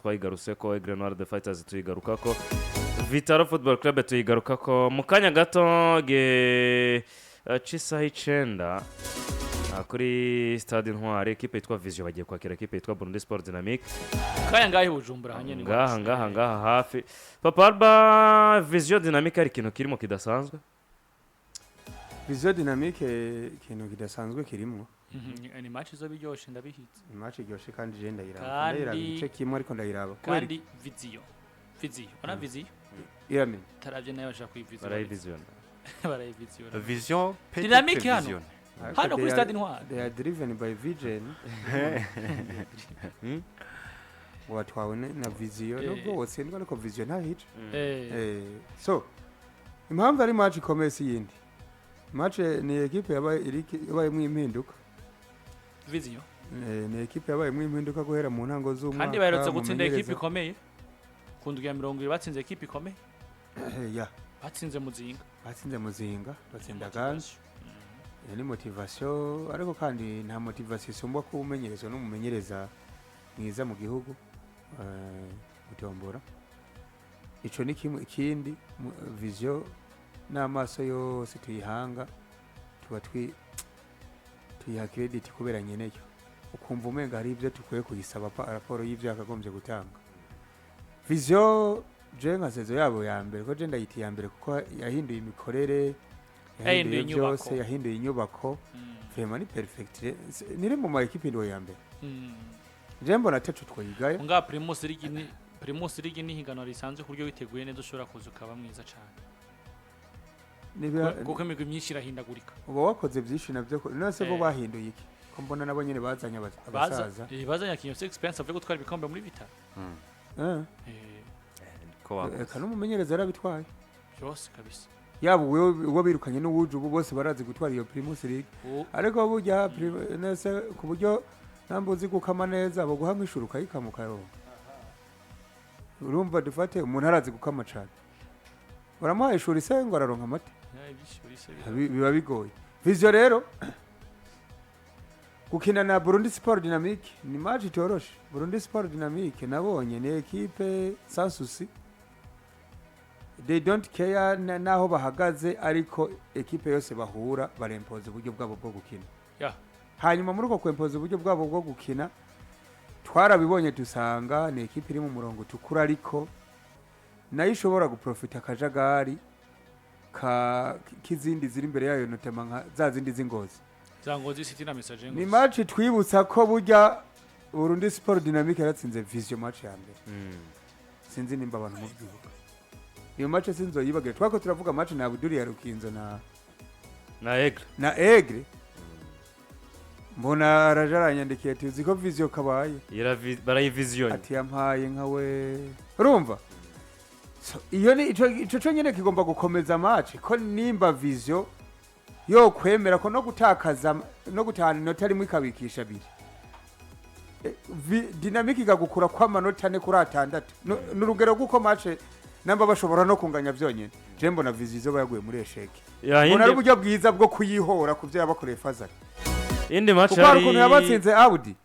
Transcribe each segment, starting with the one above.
twayigaruseko Aigle Noir de Fighters tuyigarukako Vitaro Football Club tuyigarukako mu kanya gato c'isaha 9 kuri Stade Intwari equipe yitwa Vision bagiye kwakira equipe yitwa Burundi Sport Dynamique kaya ngahe Bujumbura hanyene ngaha hafi Papa Alba Vision Dynamique ari kintu kirimo kidasanzwe Vision Dynamique kintu kidasanzwe kirimo ni match zo biryoshe ndabihitse match iryoshe kandi je ndayiraba igice kimwe ariko ndayiraba kandi Vision ona Vision irame taravye nayo bashaka kuyivision barayivision Vision Dynamique hano kuri Stade Intwari they are driven by vision watwawe na Vision nubwo wotsendwa ariko Vision ntahica so impamvu ari match ikomeye yindi match ni equipe yabaye mu impinduka Vision ni equipe yabaye mu impinduka guhera mu ntango z'umwaka kandi baherutse gutsinda equipe ikomeye kundugira 20 batsinze equipe ikomeye batsinze muzinga batsinda ganji ni motivation ariko kandi nta motivation isomba ko umenyereza n'umumenyereza mwiza mu gihugu utombora ico ni kimwe ikindi Vision n'amaso yose tuyihanga tuba tuyiha credit kubera nyeneyo ukumva umenga hari ibyo tukwiye kuyisaba raporo y'ivyo akagombye gutanga Vision je nka sezo yabo ya mbere ko je ndayiti ya mbere kuko yahinduye imikorere yahinduye byose yahinduye inyubako vraiment ni perfect nire mu ma equipe ndo ya mbere je mbona tacu twayigaye nga Primus ligi ni higano risanzwe kuryo witeguye neza ushobora kuza ukaba mwiza cyane kuko imigwi myinshi irahindagurika uba wakoze byinshi navyo nose bo bahinduye iki ko mbona nabo nyene bazanye abasaza bazanye kinyo expense avuye gutwara ibikombe muri Vitaro kana umumenyereza yarabitwaye byose kabisa yabo uwo birukanye n'uwuje ubu bose barazi gutwara iyo Primus League ariko burya nese ku buryo nambuzi gukama neza abo guhamwa ishuruka yikamukayo urumva dufate umuntu arazi gukama cyane uramuha ishuri se ngo araronka amata biba bigoye Vision rero gukina na Burundi Sport Dynamique ni match itoroshe Burundi Sport Dynamique nabonye ni equipe sans souci they don't care naho bahagaze ariko equipe yose bahura barempoza uburyo bwabo bwo gukina hanyuma muri uko kwempoza uburyo bwabo bwo gukina twarabibonye dusanga ni equipe iri mu murongo tukura ariko nayo ishobora guprofita akajagari kizindi ziri imbere yayo notema nka za zindi z'ingozi zangozi city na message ni match twibutsa ko burya Burundi Sport Dynamique yaratsinze Vision match ya mbere sinzi nimba abantu mubyibuka iyo match sinzo yibagire twako turavuga match na Abdul ya Rukinzo na Aigle mbona arajaranyandikiye tuzi ko Vision kabaye barayivision ati yampaye nkawe urumva iyo ni ico nyene kigomba gukomeza match ko nimba Vision yo kwemera ko no gutakaza no gutana inota rimwe ikabikisha biri Dynamique igagukura kwa manota 4 kuri 6 n'urugero guko match namba bashobora no kunganya byonyene je mbona Vision bayaguye muri esheke mbona ari uburyo bwiza bwo kuyihora kuvyo yabakoreye fazari indi match ari kuko yabatsinze Audi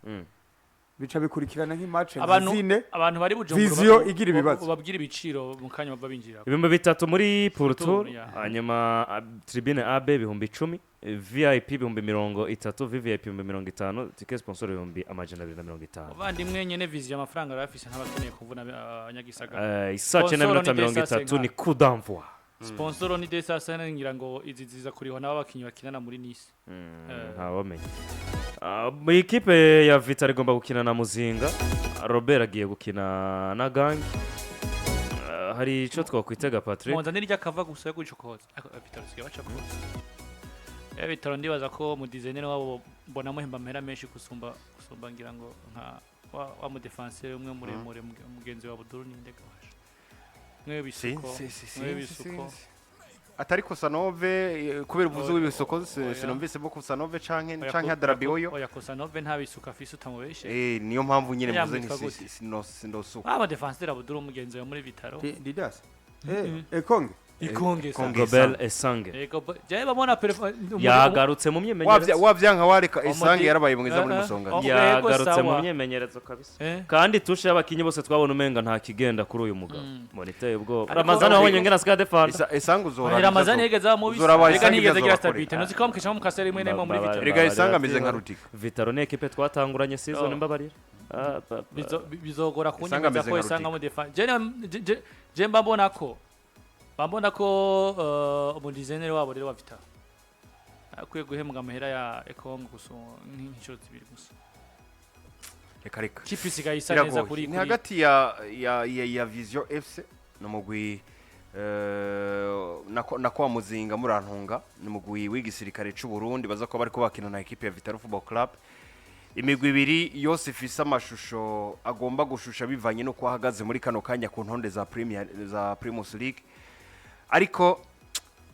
bica bikurikirana nk'imatch zine abantu bari Bujumbura Vision igira ibibazo babwira ibiciro mu kanya bava binjira ibimba bitatu muri Porto hanyuma tribune AB 10,000 VIP 30,000 VVIP 50,000 ticket sponsor 250 abandimwe nyene Vision amafaranga arafise ntabakeneye kuvuna abanyagisagara isace na 30 ni coup d'envoi sponsor ni desasana ngira ngo iziziza kuriho n'abakinyi bakinana muri Nice ntawamenye mu equipe ya Vitaro igomba gukina na Muzinga Robert agiye gukina na Gang hari ico twakwitega Patrick Monza nirya kava gusa yo gucokoza Vitaro siga baca koza Vitaro ndibaza ko mu designer wabo mbona muhemba mpera menshi kusumba ngira ngo nka wa mu defenseur umwe muremure mugenzi wa Buduru ni ndega mwe bisuko atari Kosanove kubera uvuze w'ibisoko sinomvise bo Kosanove canke Adarabioyo oya Kosanove nta bisuka afise utamubeshe niyo mpamvu nyine mvuze nti sindosuka aba defenseur Abuduru mugenzi wa muri Vitaro Didas Ekonge ikongeza Gobel Esange je babona yagarutse mu myemenyerezo wavyanka wareka Esange yarabaye mwiza muri musonga yagarutse mu myemenyerezo kabisa kandi tushe abakinyi bose twabona umenga nta kigenda kuri uyu mugabo moniteye ubwo Ramazani wabonye ngena ska defender Esange uzora Ramazani yegeza mu rega nigeze gira stabilité no zikom kishamo mukasera imwe nemo muri Vitaro rega Esange ameze nka Rutika Vitaro ne equipe twatanguranye season mbabarira bizogora kunyemeza ko Esange mu defender je mbabona ko umudizaineri wabo rero wa Vitaro akwiye guhembwa amahera ya Ekongo gusa nk'inshuro zibiri gusa reka kipi sigaye isa neza kuri ni hagati ya Vision FC no mugwi nako muzinga murantunga ni mugwi w'igisirikare c'u Burundi baza ko bari ko bakina na equipe ya Vitaro Football Club imigwi ibiri yose ifise amashusho agomba gushusha bivanye no kwahagaze muri kano kanya ku ntonde za Primus League ariko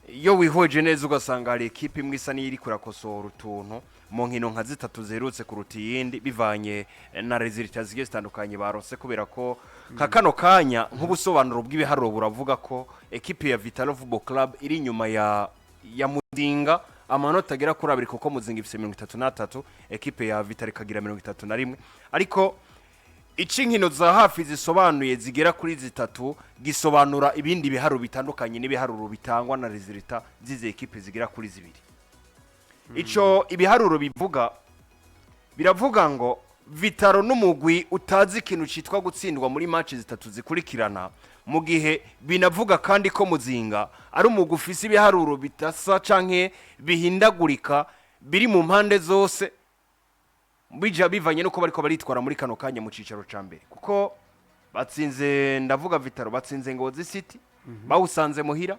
iyo wihoje neza ugasanga hari equipe imwe isa n'iri kurakosora utuntu mu nkino nka zitatu zerutse kuruta iyindi bivanye na resultats zigiye zitandukanye barose kubera ko kano kanya nk'ubusobanuro bw'ibiharuro buravuga ko equipe ya Vitalo Football Club iri inyuma ya Mudinga amanota agera kuri 2 kuko Muzinga ifise 33 equipe ya Vitalo ikagira 31 ariko ikinkino za hafi zisobanuye zigera kuri zitatu gisobanura ibindi biharuro bitandukanye n'ibiharuro bitangwa na resultat zize equipe zigera kuri zibiri ico ibiharuro biravuga ngo Vitaro n'umugwi utazi ikintu citwa gutsindwa muri match zitatu zikurikirana mu gihe binavuga kandi ko Muzinga ari umugwi ufise ibiharuro bitasa canke bihindagurika biri mu mpande zose bivanye nuko bariko baritwara muri kano kanya mu cicaro ca mbere kuko batsinze ndavuga Vitaro batsinze Ngozi City bawusanze muhira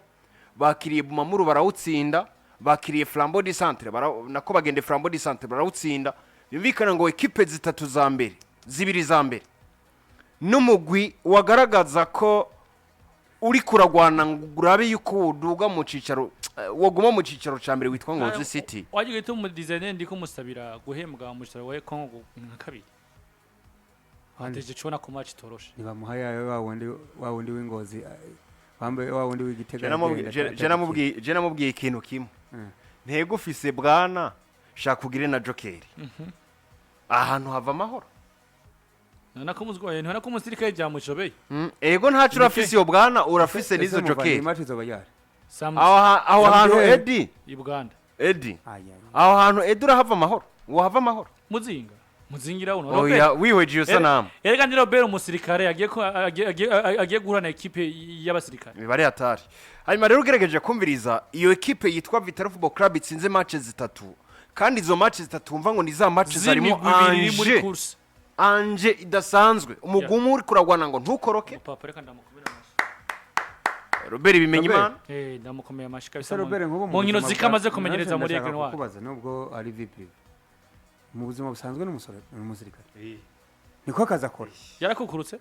bakiriye Bumamuru barawutsinda bakiriye Flambeau du Centre nako bagende Flambeau du Centre barawutsinda bimvikana ngo equipe zitatu za mbere zibiri za mbere n'umugwi wagaragaza ko uri kuragwana ngurabe yuko uduga mu cicaro woguma mu cicaro ca mbere witwa Ngozi City waje gito mu designer ndiko musabira guhembwa mu cicaro wa Kongo nka kabiri ateje cona ko match toroshe nibamuhaya wa wundi w'Ingozi bambe wa wundi w'Igitega je namubwiye ikintu kimwe ntego ufise bwana shaka kugire na Jokeri ahantu hava amahoro nako muzgoye nako musirikaye jya mushobeye ego ntacu urafise yo bwana urafise nizo Jokeri aho hantu Eddie i Buganda Eddie aho hantu Eddie urahava amahoro wahava amahoro muzingira uno oya wiweje yo sanamu erega ndi Robert umusirikare agiye guhura na equipe y'abasirikare bibare atari hanyuma rero ugerageje kumviriza iyo equipe yitwa Vitaro Football Club itsinze match zitatu kandi izo match zitatu umva ngo ni za match zarimo anje idasanzwe umugumu uri kuragwana ngo ntukoroke papa reka ndamukubira amashi Robert bimenye imana ndamukomeye amashi kabisa Robert mu nkino zikamaze kumenyereza muri Ecran Noir kubaza nubwo ari VP mu buzima busanzwe n'umusirikare niko akaza akora yarakukurutse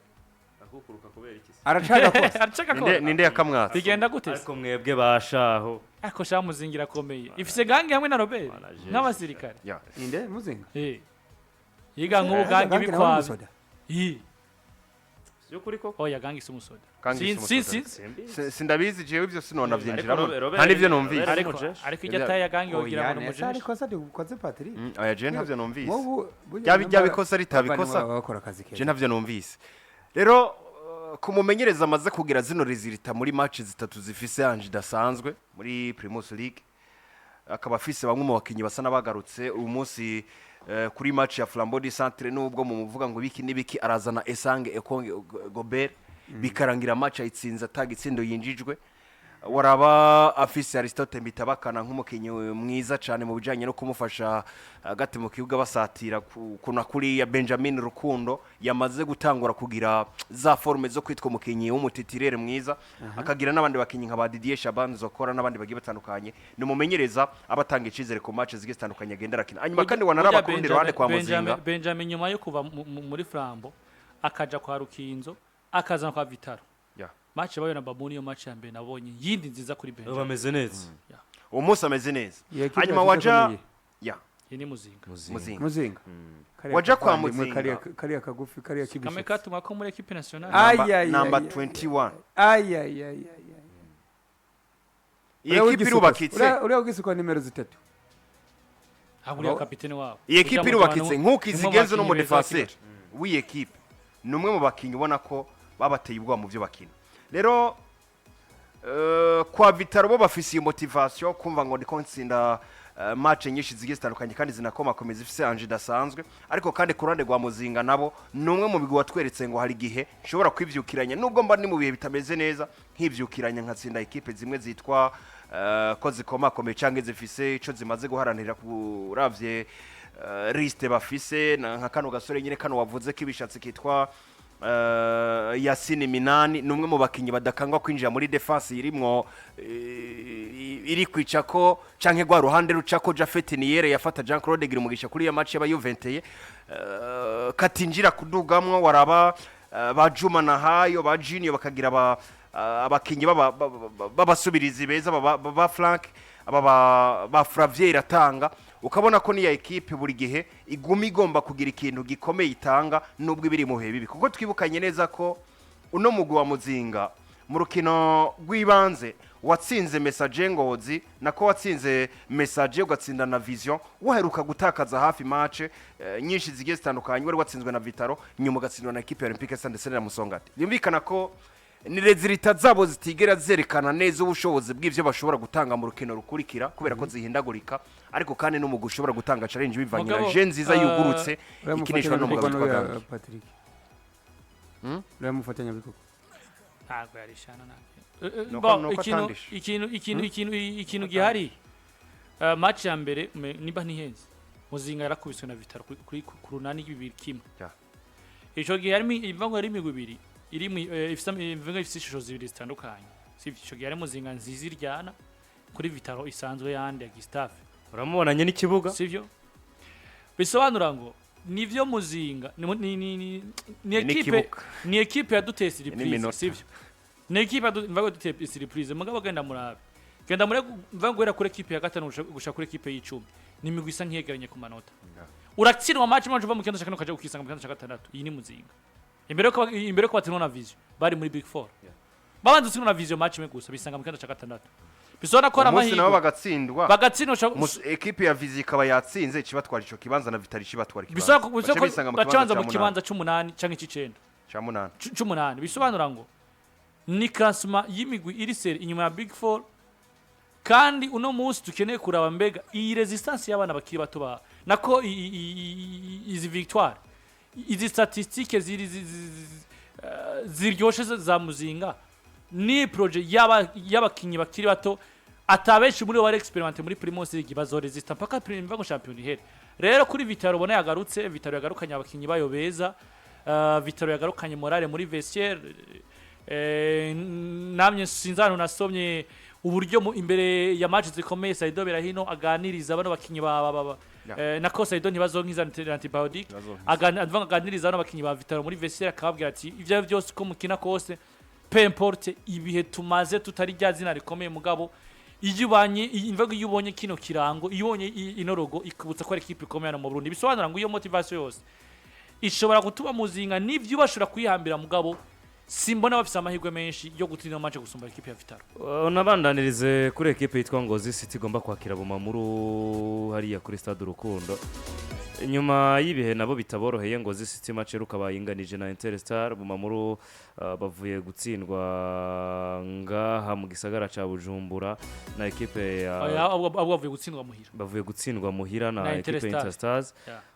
akukuruka kubera iki aracaka kose ninde yakamwatse bigenda gute ariko mwebwe bashaho ako sha Muzingira akomeye ifise gangi hamwe na Robert n'abasirikare inde Muzinga yiga nk'ubugangi bikwabe yo kuri koko oya gangi sumusoda sindabizi jewe ivyo sinona vyinjiramo kandi ivyo numvise ariko ijya taye gangi yogira ngo muje ariko sade gukoze Patrick oya je ntavyo numvise byabikosa ritabikosa je ntavyo numvise rero kumumenyereza amaze kugira zino resultat muri match zitatu zifise anje dasanzwe muri Primus League akaba afise bamwe mu bakinyi basa nabagarutse uyu munsi kuri match ya Flambeau du Centre nubwo mu muvuga ngo biki nibiki arazana Esange Ekonge Gobert bikarangira match ayitsinza tagitsindo yinjijwe waraba afise Aristote Mitabakana nk'umukinyi mwiza cyane mu bijanye no kumufasha agati mu kibuga basatira kuna kuri ya Benjamin Rukundo yamaze gutangura kugira za forme zo kwitwa umukinyi w'umutitirere mwiza akagira n'abandi bakinyi nka Didier Shaban zokora n'abandi bagiye batandukanye ni mumenyereza abatanga icizere ku match zigiye zitandukanye agendera kina hanyuma kandi wanaraba kurundi ruhande kwa Muzinga Benjamin nyuma yo kuva muri Flambeau akaja kwa Rukinzo akaza kwa Vitaro match bayo na Babuni yo match ya mbere nabonye yindi nziza kuri bench bameze neza umunsi ameze neza hanyuma waja ni Muzinga waja kwa Muzinga kariya kagufi kariya kibishe kamekatuma ko muri equipe nationale number 21 iyi ekipe irubakitse uriya ugisuka nimero 3 haburiya kapitene wabo iyi ekipe irubakitse nk'uko izigenze no mu defenseur w'iyi ekipe ni umwe mu bakinnyi ubona ko babateye ubwoba mu byo bakina rero kwa Vitaro bo bafise iyo motivation kumva ngo ndiko nsinda match nyinshi zigiye zitandukanye kandi zinakomakomeza zifise anje dasanzwe ariko kandi ku ruhande rwa Muzinga nabo numwe mu bigwa watweretse ngo hari gihe shobora kwivyukiranya nubwo mba ni mu bihe bitameze neza nk'ivyukiranya nkatsinda equipe zimwe zitwa ko zikomakomeye canke zifise ico zimaze guharanira kuravye liste bafise nka kano gasore nyine kano wavuze kibishatse kitwa Yasini Minani numwe mu bakinyi badakangwa kwinjira muri defense irimwo iri kwicako canke gwa ruhande rucako Jafet Niere yafata Jean Claude Girumugisha kuri ya match ya Juventus katinjira kudugamwo waraba ba Juma na Hayo ba Junior bakagira abakinyi babasubirizi beza ba Frank ba Flavier iratanga ukabona ko ni ya equipe buri gihe iguma igomba kugira ikintu gikomeye itanga nubwo ibiri mu bihe bibi kuko twibukanye neza ko uno mugwi wa Muzinga mu rukino rw'ibanze watsinze Message Ngozi nako watsinze Message ugatsinda na Vision waheruka gutakaza hafi match nyinshi zigiye zitandukanye wari watsinzwe na Vitaro nyuma ugatsindwa na equipe ya Olympique Sandesene na Musongati byumvikana ko ni rezilita zabo zitigera zerekana neza ubushobozi bw'ivyo bashobora gutanga mu rukino rukurikira kubera ko zihindagurika ariko kandi no mu gushobora gutanga challenge bivanye na je nziza yugurutse ikinishwa no mugabo twaganira Patrick Ramufatanya bikoko ntabwo yarishana ntabwo ikintu gihari match ya mbere niba ntihenze Muzinga yarakubiswe na Vitaro kuri kurunani y'ibibiri kimwe ico gihe harimo ivango yari imigwi ibiri iri ifise ishusho zibiri zitandukanye sivyo ico gihe hari Muzinga nziza iryana kuri Vitaro isanzwe yandi ya Gustave uramubonanye n'ikibuga sivyo bisobanura ngo nivyo Muzinga ni equipe ya duteye surprise sivyo ni equipe mvago duteye surprise mugabo genda murabe mvango era kuri equipe ya gatanu gusha kuri equipe y'icumi ni migwi isa nkiyegeranye ku manota uratsinwa match manje uva mu kenda shaka no kaje ukisanga mu kenda shaka 6 iyi ni Muzinga imbere ko batinwa na Vision bari muri Big 4 babanze utsinwa na Vision match imwe gusa bisanga mu kenda shaka 6 bisona ko amahirwe nabo bagatsindwa bagatsindwa equipe ya Vision ikaba yatsinze kibatwara ico kibanza na Vitali kibatwara kibanza bisoko bacanza mu kibanza c'8 canke c'9 c'8 bisobanura ngo ni classement y'imigwi iri seri inyuma ya Big 4 kandi uno munsi tukeneye kuraba mbega iyi resistance y'abana bakiri bato ba nako izi victoire izi statistique ziryoshe za Muzinga ni projet y'abakinyi bakiri bato atabenshi muri wari experiment muri Primus League bazoresista mpaka Primus champion here rero kuri Vitaro ubona yagarutse Vitaro yagarukanye abakinyi bayo beza Vitaro yagarukanye morale muri vestiaire namye sinzano nasomye uburyo imbere ya match zikomeye Saido Berahino aganiriza bano bakinyi nako Saido ntibazonkiza antibiotic aganiriza bano bakinyi ba Vitaro muri vestiaire akababwira ati ivyo byose ko mukina kose peu importe ibihe tumaze tutari rya zina rikomeye mugabo iyubanye imvago yubonye kino kirango iyonye inorogo ikubutsa ko ari equipe ikomeye mu Burundi bisobanura ngo iyo motivation yose ishobora gutuma Muzinga n'ivyo bashobora kwihambira mugabo simbona bafise amahirwe menshi yo gutsinda match gusumba equipe ya Vitaro unabandanirize kuri equipe yitwa Ngozi City igomba kwakira Bumamuru hariya kuri Stade Urukundo nyuma y'ibihe nabo bitaboroheye Ngozi City match rukabayinganije na Interstar Bumamuru bavuye gutsindwa ngaha mu gisagara ca Bujumbura na equipe ya bavuye gutsindwa muhira na equipe Interstars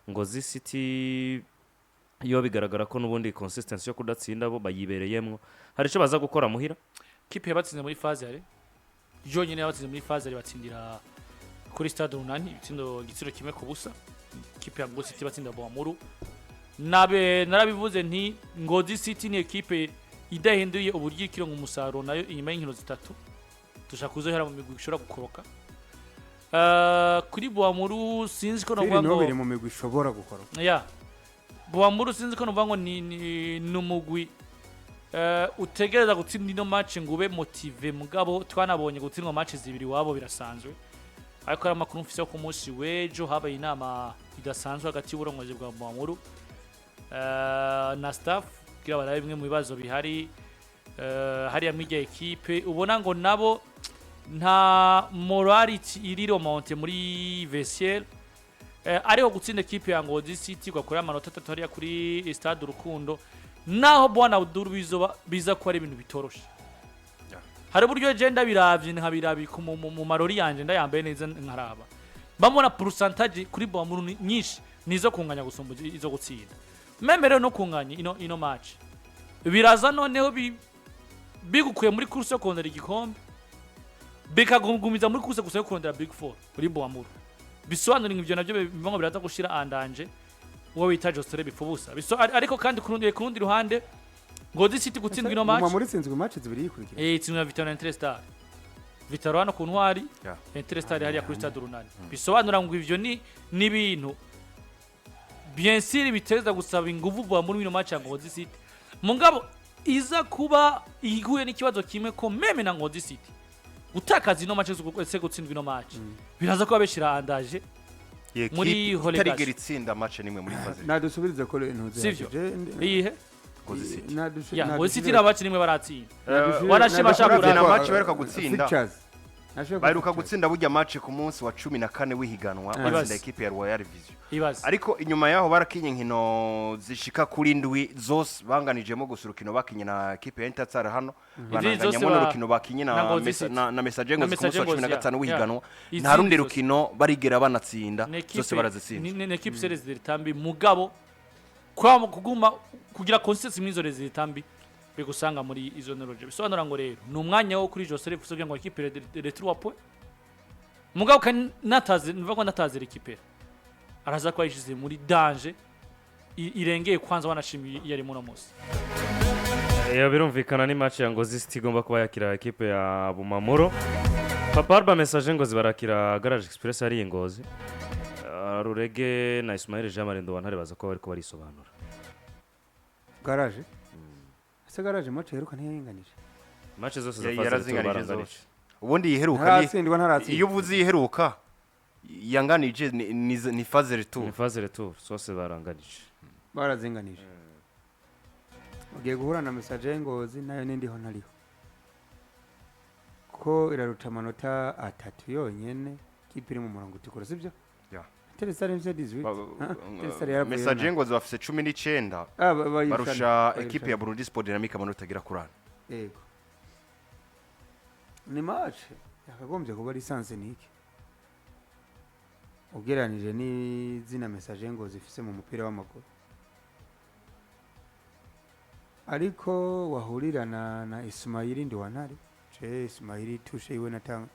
Ngozi City iyo bigaragara ko nubundi consistency yo kudatsinda bo bayibereyemwo hari ico baza gukora muhira kipe yabatsinze muri phase yare jonyine yabatsinze muri phase yare batsindira kuri Stade Runani igitsiro kimwe ku busa kipe ya Ngozi City batsinda Bumamuru narabivuze nti Ngozi City ni equipe idahinduye uburyo ikiro umusaruro nayo inyuma y'inkino zitatu tushaka kuzohera mu migwi ishobora gukoroka kuri Bumamuru sinzi ko novuga ngo biri mu migwi ishobora gukoroka Bumamuru sinzi ko novuga ngo ni numugwi utegereza gutsinda ino match ngube motive mugabo twanabonye gutsindwa match zibiri wabo birasanzwe ariko amakuru mfise yo ku munsi wejo habaye inama idasanzwe hagati y'uburongozi bwa Bumamuru na staff kugira barabe bimwe mu bibazo bihari hariya mw'irya equipe ubona ngo nabo nta morality iri remonte muri vestiaire ariho gutsinda equipe ya Ngozi City gakora amanota 3 hariya kuri Stade Urukundo naho bwana Abdul biza ko ari ibintu bitoroshe hari buryo agenda biravye nkabirabi mu marori yanje ndayambaye neza nkaraba bamona percentage kuri Bwamuru nyinshi nizo kunganya gusumba izo gutsinda memere no kunganya ino match biraza noneho bigukuye muri course yo kondera igikombe bikagumiza muri course gusa yo kondera Big 4 kuri Bwamuru bisobanura ivyo navyo bivango biraza gushira andanje uwo bita Josere bifubusa ariko kandi kurundi ruhande Ngozi City gutsindwa ino match muri sinzwe match zibiri yikurikira itsinwa Vitaro Interstar Vitaro hano ku ntwari Interstar hariya kuri Stade Urunani bisobanura ngo ivyo ni bintu bien sûr biteza gusaba inguvu bwa muri ino match ya Ngozi City mungabo iza kuba ihuye n'ikibazo kimwe ko meme na Ngozi City gutakaza ino match zo gutsindwa ino match biraza kuba beshira andaje muri Holegas tarigera itsinda match nimwe muri faze nadusubirize ko intuze iyihe Ngozi City Ngozi City n'abaci nimwe baratsinda warashima shakura na match baruka gutsinda Pictures. baheruka gutsinda burya match ku munsi wa 14 w'ihiganwa batsinda equipe ya Royal Vision ariko inyuma yaho barakinye nkino zishika kuri ndwi zose banganijemo gusurukino bakinye na equipe ya Interstar hano bananganyamo n'urukino bakinye na Message Ngozi ku munsi wa 15 w'ihiganwa nta rundi rukino barigera banatsinda zose barazitsinda ni equipe series ziritambi mugabo kwa kuguma kugira consistency mwizo rezitambi bigusanga muri izo neroje bisobanura ngo rero ni umwanya wo kuri Joseph usabye ngo equipe de 3 points mugabo kan nataze nivuga nataze equipe araza kwa yishize muri danger irengeye kwanza wanashimi yari muno munsi birumvikana ni match ya Ngozi City igomba kuba yakira equipe ya Bumamuro Papa Arba Message Ngozi barakira Garage Express ari Ngozi Rurege na Ismail Jean-Marie Ntare baza ko bari ko barisobanura Garage ese garage match heruka ntiyenganije match zose yarazinganije zose ubundi yiheruka iyo uvuze yiheruka yanganije ni phase retour ni phase retour zose baranganije barazinganije ugiye guhura na Message Ngozi nayo nindiho ntariho ko iraruta amanota 3 yonyene kipe iri mu murongo utikora sibyo Interstar mvye 18 Message Ngozi bafise 19 barusha equipe ya Burundi Sport Dynamic amanota agira kurana yego ni match yakagombye kuba lisanse niki ugeranije ni zina Message Ngozi ifise mu mupira w'amaguru ariko wahurirana na Ismail Ntare Ismail tushe iwe natanga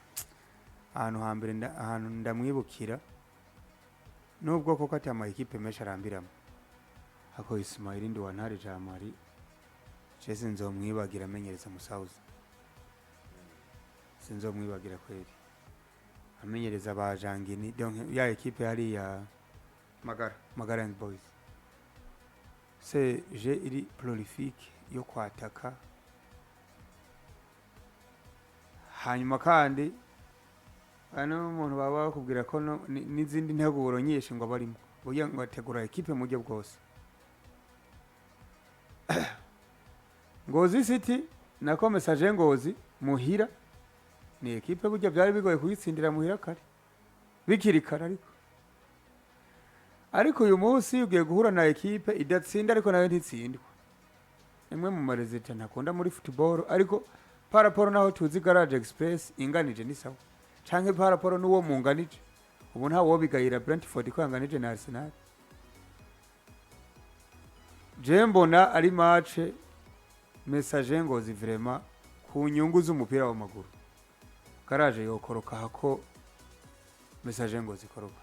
ahantu hambere ahantu ndamwibukira nubwo koko ati ama equipe mesha arambiramo hako Ismail Ntare jamari Chese nzomwibagira amenyereza musauza sinzomwibagira kweli amenyereza abajangini donc ya equipe yari ya Magara and Boys c'est j'ai iri prolifique yo kwataka hanyuma kandi ano umuntu baba bakubwira ko n'izindi nteguro nyinshi ngo barimo buya ngo ategura equipe mu buryo bwose Ngozi City nako Message Ngozi muhira ni equipe burya byari bigoye kuyitsindira muhira kare bikiri kare ariko uyu munsi ugiye guhura na equipe idatsinda ariko nayo ntitsindwa imwe mu marezita ntakunda muri football ariko paraporo naho tuzi Garage Express inganije ni sawa canke paraporo nuwo munganije ubu nta wo bigayira Brentford ko yanganije na Arsenal Jembona ari match Message Ngozi vraiment ku nyungu z'umupira w'amaguru Garage yokoroka hako Message Ngozi koroka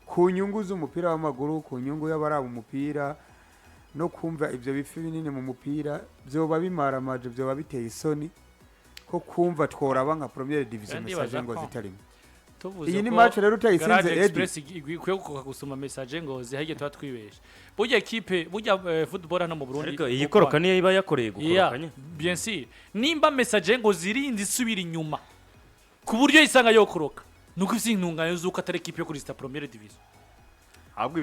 ku nyungu z'umupira w'amaguru ku nyungu y'abaraba umupira no kumva ivyo bifi binini mu mupira byoba bimara amaje byoba biteye isoni ko kumva tworaba nka Premier Division Message Ngozi itarimo iyi ni match rero utayisinze Express ikwiye gusoma Message Ngozi hage twa twibesha burya equipe burya football hano mu Burundi ariko iyi koroka niyo iba yakoreye gukorokanya bien sûr nimba Message Ngozi irindi isubira inyuma ku buryo isanga yokoroka nuko ifite intungane zuko atari equipe yo kuri sta Premier Division ahubwo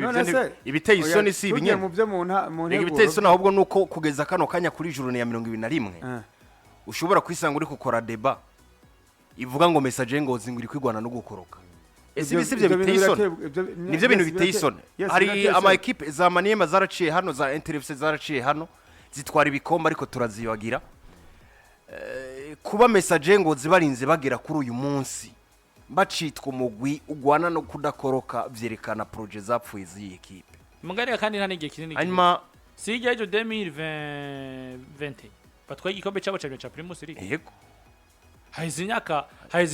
ibiteye isoni si ibinye mu byo mu ibiteye isoni ahubwo nuko kugeza kano kanya kuri journée ya 21 ushobora kwisanga uri gukora deba ivuga ngo message ngozi ngo iri kwigwana no gukoroka ese bisi byo biteye isoni nivyo bintu biteye isoni hari ama equipe za Maniema zaraciye hano za Interfc zaraciye hano zitwara ibikombe ariko turazibagira kuba message ngozi barinze bagera kuri uyu munsi bacitwa umugwi ugwana no kudakoroka vyerekana projet zapfuye z'iyi equipe mugari kandi nta n'igihe kinini hanyuma sijya ejo 2020 batwaye igikombe cyabo cya Primus League yego haize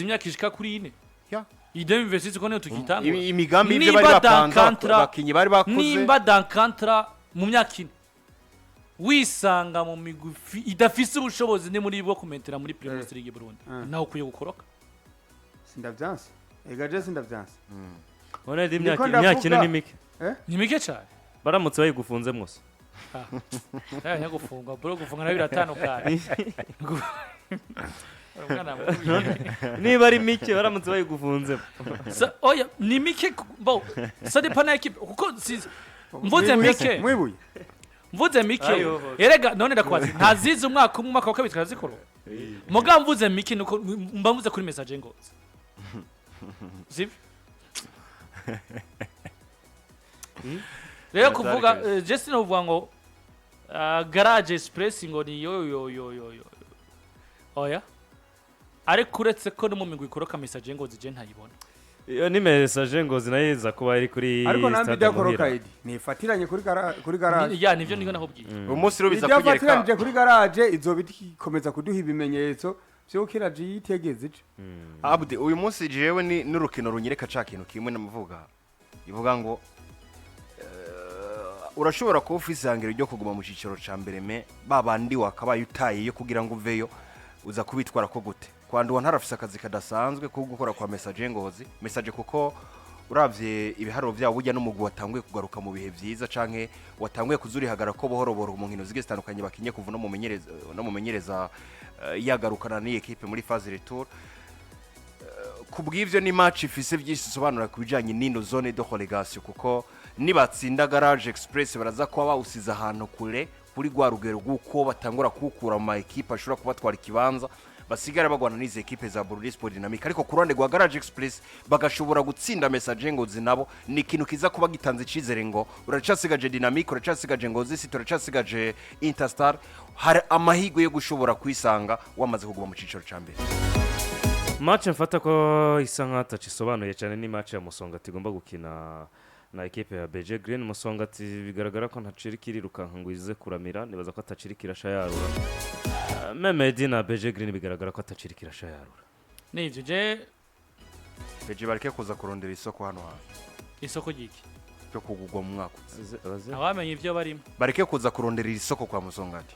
imyaka ishika kuri 4 ya idem investisi ko ne tukitanga imigambi ivyo bari bapanze bakinyi bari bakoze nimba dans contrat mu myaka 4 wisanga mu migufi idafise ubushobozi ni muri bwo kumentera muri Primus League Burundi naho kuye gukoroka sindavyanse egaje sindavyanse Ona imyaka ine ni mike ni mike cyane baramutse bayigufunze mwose ya gufunga bro gufunga na biratandukanye niba ari mike baramutse bayigufunze oya ni mike bo ça dépend de l'équipe kuko mvuze mike mvuze mike erega none ndakwazi ntazize umwaka wa kabiri tukazikora muga mvuze mike nuko mba mvuze kuri message ngozi sib rero kuvuga just no vuga ngo garage express ngo ni yo oya ariko uretse ko no mu migwi ikoroka message ngozi je ntayibona iyo ni message ngozi nayo iza kuba iri kuri ariko nambi dakoroka idi nifatiranye kuri garage ya nivyo niho nahubwiye umunsi rero biza kugereka ifatiranye kuri garage izobikomeza kuduha ibimenyetso byo kiraje yitegeze abudi uyu munsi jewe ni n'urukino runyereka ca kintu kimwe namuvuga ivuga ngo urashobora ko office yangere ryo kuguma mu ciciro ca mbere me babandi wakabaye utaye yo kugira ngo uveyo uza kubitwara ko gute kwandwa ntarafise akazi kadasanzwe ko gukora kwa message ngozi message kuko uravye ibiharo vyawo burya n'umugwi watanguye kugaruka mu bihe vyiza canke watanguye kuzurihagara ko bohoroboro mu nkino zige zitandukanye bakinye kuva no mumenyereza yagarukana ni equipe muri phase retour kubw'ivyo ni match ifise byinshi sobanura kubijanye n'ino zone de relégation kuko nibatsinda garage express baraza kwa bawusiza ahantu kure kuri gwa rugero guko batangura kukura mu equipe ashobora kubatwara ikibanza basigara bagwana n'izi equipe za Burundi Sport Dynamic ariko kurande gwa garage express bagashobora gutsinda message ngozi nabo ni ikintu kiza kuba gitanze icizere ngo uracasigaje Dynamic uracasigaje ngozi si turacasigaje Interstar hari amahigo yo gushobora kwisanga wamaze kuguma mu ciciro ca mbere match mfata ko isa nk'ataci isobanuye cyane ni match ya Musongati igomba gukina na equipe ya BG Green. Musongati bigaragara ko ntaciri kirirukanka ngo ize kuramira nibaza ko ataciri kirasha yarura Memedi na BG Green bigaragara ko ataciri kirasha yarura nivyo je BG bareke kuza kurondera isoko hano isoko giki cyo kugugwa mu mwaka abamenye ivyo barimo bareke kuza kurondera isoko kwa Musongati